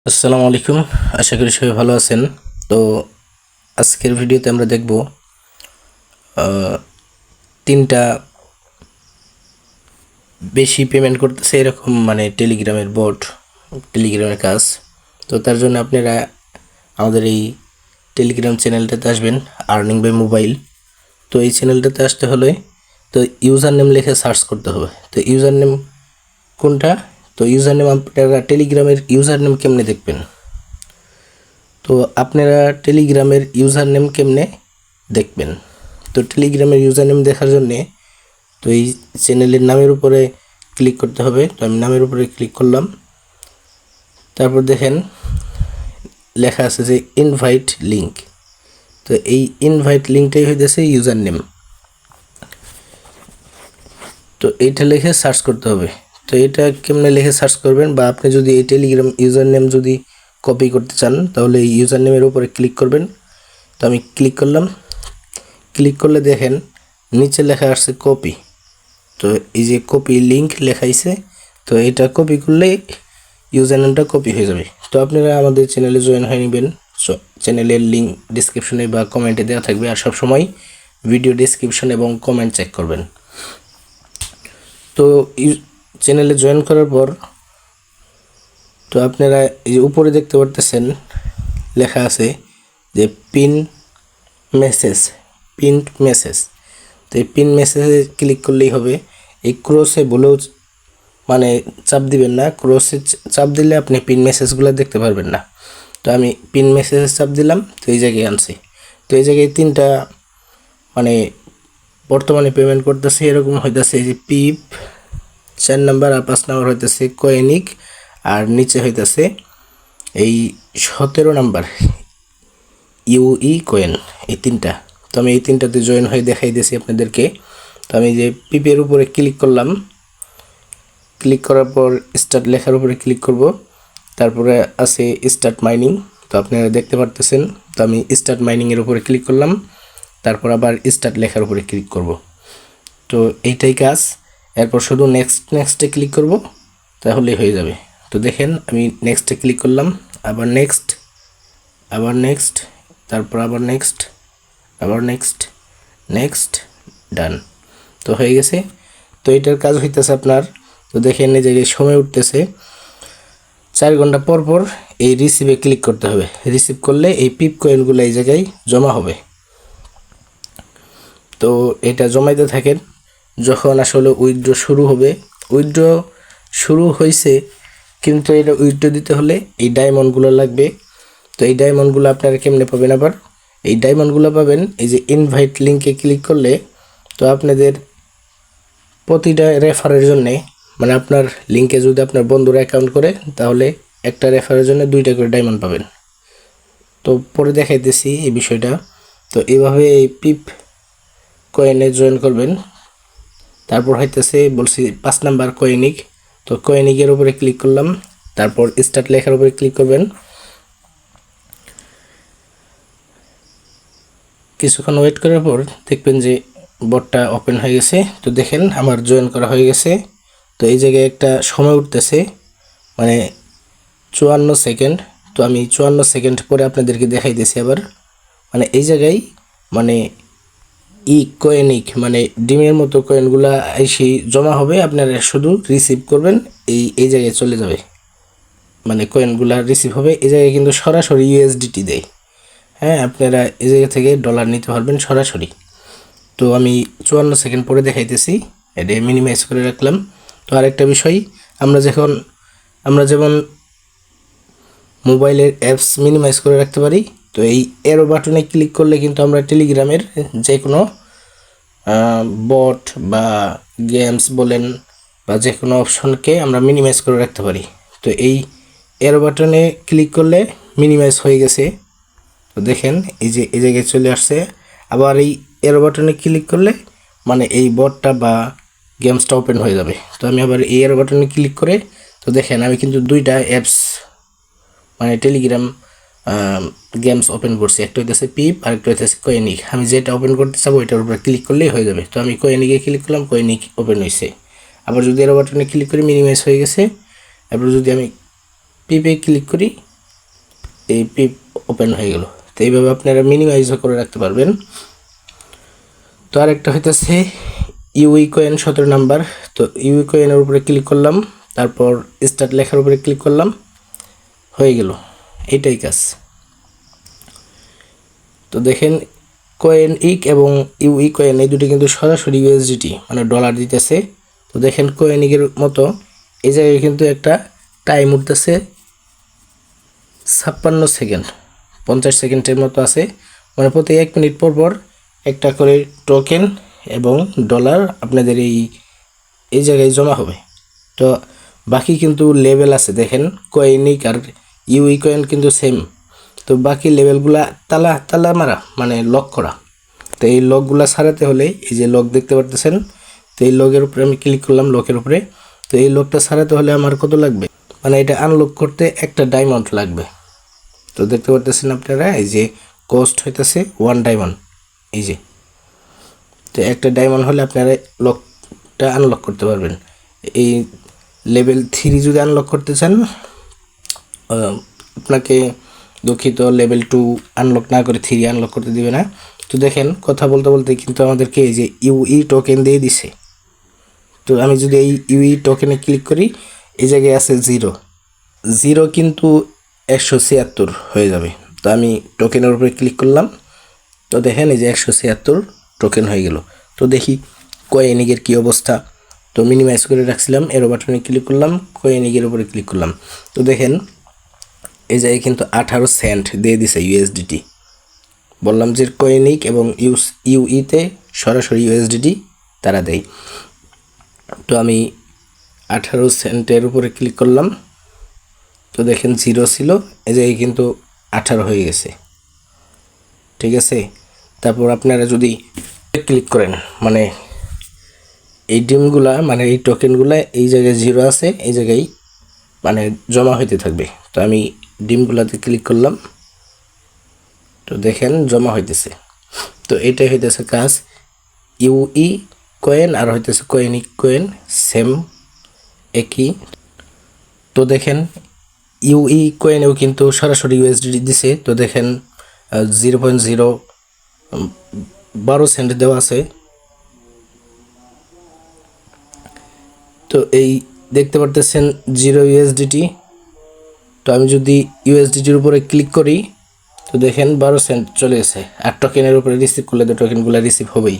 আসসালামু আলাইকুম। আশা করি সবাই ভালো আছেন। তো আজকের ভিডিওতে আমরা দেখব তিনটা বেশি পেমেন্ট করতেছে এরকম টেলিগ্রামের বট, টেলিগ্রামের কাজ। তো তার জন্য আপনারা আমাদের এই টেলিগ্রাম চ্যানেলটাতে আসবেন, আর্নিং বাই মোবাইল। তো এই চ্যানেলটাতে আসতে হলে তো ইউজার নেম লিখে সার্চ করতে হবে। তো ইউজার নেম কোনটা? তো ইউজার নেম আপনারা টেলিগ্রামের ইউজার নেম কেমনে দেখবেন? তো আপনারা টেলিগ্রামের ইউজার নেম কেমনে দেখবেন? তো টেলিগ্রামের ইউজার নেম দেখার জন্যে তো এই চ্যানেলের নামের উপরে ক্লিক করতে হবে। তো আমি নামের উপরে ক্লিক করলাম। তারপর দেখেন লেখা আছে যে ইনভাইট লিঙ্ক। তো এই ইনভাইট লিঙ্কটাই হইতেছে ইউজার নেম। তো এইটা লিখে সার্চ করতে হবে। তো এটা কেমনে লিখে সার্চ করবেন, বা আপনি যদি এই টেলিগ্রাম ইউজার নেম যদি কপি করতে চান তাহলে এই ইউজার নেমের উপরে ক্লিক করবেন। তো আমি ক্লিক করলাম। ক্লিক করলে দেখেন নিচে লেখা আসছে কপি। তো এই যে কপি লিঙ্ক লেখাইছে, তো এটা কপি করলে ইউজার নেমটা কপি হয়ে যাবে। তো আপনারা আমাদের চ্যানেলে জয়েন হয়ে নেবেন। চ্যানেলের লিঙ্ক ডিসক্রিপশনে বা কমেন্টে দেওয়া থাকবে। আর সবসময় ভিডিও ডিসক্রিপশন এবং কমেন্ট চেক করবেন। তো চ্যানেলে জয়েন করার পর তো আপনারা এই যে উপরে দেখতে পারতেছেন লেখা আছে যে পিন মেসেজ। তো এই পিন মেসেজে ক্লিক করলেই হবে। এই ক্রসে বলেও চাপ দিবেন না। ক্রসে চাপ দিলে আপনি পিন মেসেজগুলো দেখতে পারবেন না। তো আমি পিন মেসেজে চাপ দিলাম, তো এই জায়গায় আনছি। তো এই জায়গায় তিনটা বর্তমানে পেমেন্ট করতেছে এরকম হইতেছে এই যে পিপ 4 নাম্বার আর 5 নাম্বার হইতেছে কয়েনিক, আর নিচে হইতেছে এই 17 নাম্বার ইউই কয়েন। এই তিনটা। তো আমি এই তিনটাতে জয়েন হয়ে দেখাই দিয়েছি আপনাদেরকে। তো আমি যে পিপের উপরে ক্লিক করলাম। ক্লিক করার পর স্টার্ট লেখার উপরে ক্লিক করব। তারপরে আছে স্টার্ট মাইনিং। তো আপনারা দেখতে পারতেছেন। তো আমি স্টার্ট মাইনিংয়ের উপরে ক্লিক করলাম। তারপর আবার স্টার্ট লেখার উপরে ক্লিক করব। তো এইটাই কাজ। এরপর শুধু নেক্সটে ক্লিক করব, তাহলেই হয়ে যাবে। তো দেখেন আমি নেক্সটে ক্লিক করলাম, আবার নেক্সট, তারপর আবার নেক্সট, ডান। তো হয়ে গেছে। তো এটার কাজ হইতেছে আপনার, তো দেখেন এই জায়গায় সময় উঠতেছে 4 ঘন্টা পর পর এই রিসিভে ক্লিক করতে হবে। রিসিভ করলে এই পিপ কয়েনগুলো এই জায়গায় জমা হবে। তো এটা জমাইতে থাকেন। যখন আসলে উইথড্র শুরু হবে, উইথড্র শুরু হয়েছে, কিন্তু এটা উইথড্র দিতে হলে এই ডায়মন্ডগুলো লাগবে। তো এই ডায়মন্ডগুলো আপনারা কেমনে পাবেন? আবার এই ডায়মন্ডগুলো পাবেন এই যে ইনভাইট লিঙ্কে ক্লিক করলে। তো আপনাদের প্রতিটা রেফারের জন্যে আপনার লিঙ্কে যদি আপনার বন্ধুরা অ্যাকাউন্ট করে, তাহলে একটা রেফারের জন্য 2টা করে ডায়মন্ড পাবেন। তো পরে দেখাইতেছি এই বিষয়টা। তো এইভাবে এই পিপ কয়েনে জয়েন করবেন। তারপর হইতেছে বলছি 5 নাম্বার কয়েনিক। তো কয়েনিকের উপরে ক্লিক করলাম। তারপর স্টার্ট লেখার উপরে ক্লিক করবেন। কিছুক্ষণ ওয়েট করার পর দেখবেন যে বটটা ওপেন হয়ে গেছে। তো দেখেন আমার জয়েন করা হয়ে গেছে। তো এই জায়গায় একটা সময় উঠতেছে 54 সেকেন্ড। তো আমি 54 সেকেন্ড পরে আপনাদেরকে দেখাইতেছি আবার। এই জায়গায় কয়েনিক ডিমের মতো কয়েনগুলা এসে জমা হবে, আপনারা শুধু রিসিভ করবেন। এই জায়গায় চলে যাবে, কয়েনগুলা রিসিভ হবে। এই জায়গায় কিন্তু সরাসরি ইউএসডিটি দেয়। হ্যাঁ, আপনারা এই জায়গা থেকে ডলার নিতে পারবেন সরাসরি। তো আমি 54 সেকেন্ড পরে দেখাইতেছি। এটা মিনিমাইজ করে রাখলাম। তো আরেকটা বিষয়, আমরা যেমন মোবাইলের অ্যাপস মিনিমাইজ করে রাখতে পারি, তো এই এরো বাটনে ক্লিক করলে কিন্তু আমরা টেলিগ্রামের যে কোনো বট বা গেমস বলেন বা যে কোনো অপশনকে আমরা মিনিমাইজ করে রাখতে পারি। তো এই এরো বাটনে ক্লিক করলে মিনিমাইজ হয়ে গেছে। তো দেখেন এই যে এই জায়গায় চলে আসছে। আবার এই এরো বাটনে ক্লিক করলে এই বটটা বা গেমসটা ওপেন হয়ে যাবে। তো আমি আবার এই এরো বাটনে ক্লিক করে, তো দেখেন আমি কিন্তু 2টা অ্যাপস টেলিগ্রাম গেমস ওপেন করছি। একটা হইতেছে পিপ আর একটা হইতেছে কয়েনিক। আমি যেটা ওপেন করতে চাবো ওইটার উপরে ক্লিক করলেই হয়ে যাবে। তো আমি কয়েনিকে ক্লিক করলাম, কয়েনিক ওপেন হয়েছে। আবার যদি এরো বাটনে ক্লিক করি, মিনিমাইজ হয়ে গেছে। এরপর যদি আমি পিপে ক্লিক করি, এই পিপ ওপেন হয়ে গেল। তো এইভাবে আপনারা মিনিমাইজও করে রাখতে পারবেন। তো আরেকটা হইতেছে ইউই কয়েন 17 নাম্বার। তো ইউই কয়েনের উপরে ক্লিক করলাম, তারপর স্টার্ট লেখার উপরে ক্লিক করলাম, হয়ে গেল। এইটাই কাজ। তো দেখেন কয়েন ইক এবং ইউই কয়েন এই দুটি কিন্তু সরাসরি ইউএসডিটি মানে ডলার দিতেছে। তো দেখেন কয়েন ইকের মতো এই জায়গায় কিন্তু একটা টাইম উঠতেছে 56 সেকেন্ড, 50 সেকেন্ডের মতো আছে। মানে প্রতি 1 মিনিট পর পর একটা করে টোকেন এবং ডলার আপনাদের এই জায়গায় জমা হবে। তো বাকি কিন্তু লেভেল আছে, দেখেন কয়েনিক আর ইউই কয়েন কিন্তু সেম। তো বাকি লেভেলগুলা তালা তালা মারা মানে লক করা। তো এই লকগুলা সারাতে হলে এই যে লক দেখতে পারতেছেন, তো এই লকের উপরে আমি ক্লিক করলাম, লকের উপরে। তো এই লকটা সারাতে হলে আমার কত লাগবে, মানে এটা আনলক করতে একটা ডায়মন্ড লাগবে। তো দেখতে পারতেছেন আপনারা এই যে কস্ট হইতেছে 1 ডায়মন্ড, এই যে। তো একটা ডায়মন্ড হলে আপনারা লকটা আনলক করতে পারবেন। এই লেভেল 3 যদি আনলক করতে চান আপনাকে দুঃখিত, লেভেল 2 আনলক না করে 3 আনলক করতে দিবে না। তো দেখেন কথা বলতে বলতে কিন্তু আমাদেরকে এই যে ইউই টোকেন দিয়ে দিছে। তো আমি যদি এই ইউই টোকেনে ক্লিক করি, এই জায়গায় আছে 0 কিন্তু 176 হয়ে যাবে। তো আমি টোকেনের উপরে ক্লিক করলাম, তো দেখেন এই যে 176 টোকেন হয়ে গেল। তো দেখি কয়েনিকের কী অবস্থা। তো মিনিমাইজ করে রাখছিলাম, এরো বাটনে ক্লিক করলাম, কয়েনিকের উপরে ক্লিক করলাম। তো দেখেন এই জায়গায় কিন্তু 18 সেন্ট দিয়ে দিছে ইউএসডিটি। বললাম যে কয়েনিক এবং ইউইতে সরাসরি ইউএসডিটি তারা দেয়। তো আমি 18 সেন্টের উপরে ক্লিক করলাম, তো দেখেন 0 ছিল, এই জায়গায় কিন্তু 18 হয়ে গেছে। ঠিক আছে। তারপর আপনারা যদি ক্লিক করেন মানে এই ডিমগুলা মানে এই টোকেনগুলা এই জায়গায় 0 আছে, এই জায়গায় মানে জমা হইতে থাকবে। তো আমি ডিমগুলাতে ক্লিক করলাম, তো দেখেন জমা হইতেছে। তো এটাই হইতেছে কাজ। ইউই কয়েন আর হইতেছে কয়েনিক কয়েন সেম একই। তো দেখেন ইউই কয়েনেও কিন্তু সরাসরি ইউএসডি দিছে। তো দেখেন 0.012 সেন্ট দেওয়া আছে। তো এই দেখতে পারতেছেন 0 ইউএসডিটি। তো আমি যদি ইউএসডিটির উপরে ক্লিক করি, তো দেখেন 12 সেন্ট চলে গেছে। আর টোকেনের উপরে রিসিভ করলে তো টোকেনগুলো রিসিভ হবেই।